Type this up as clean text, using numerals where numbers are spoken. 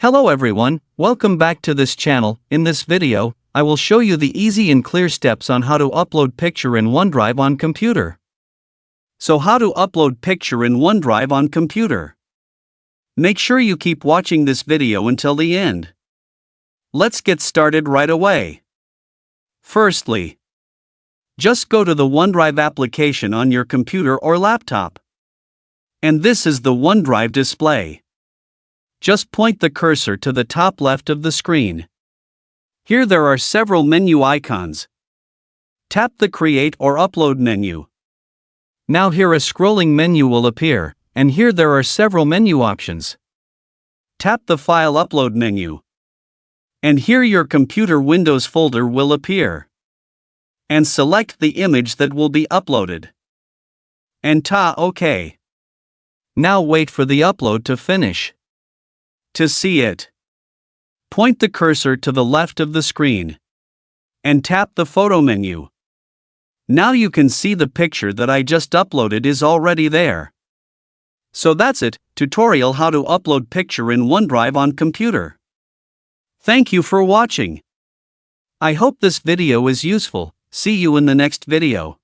Hello everyone, welcome back to this channel. In this video, I will show you the easy and clear steps on how to upload picture in OneDrive on computer. So how to upload picture in OneDrive on computer? Make sure you keep watching this video until the end. Let's get started right away. Firstly, just go to the OneDrive application on your computer or laptop. And this is the OneDrive display. Just point the cursor to the top left of the screen. Here there are several menu icons. Tap the Create or Upload menu. Now here a scrolling menu will appear, and here there are several menu options. Tap the File Upload menu. And here your computer Windows folder will appear. And select the image that will be uploaded. And OK. Now wait for the upload to finish. To see it, point the cursor to the left of the screen and tap the Photo menu. Now you can see the picture that I just uploaded is already there. So that's it, tutorial how to upload picture in OneDrive on computer. Thank you for watching. I hope this video is useful. See you in the next video.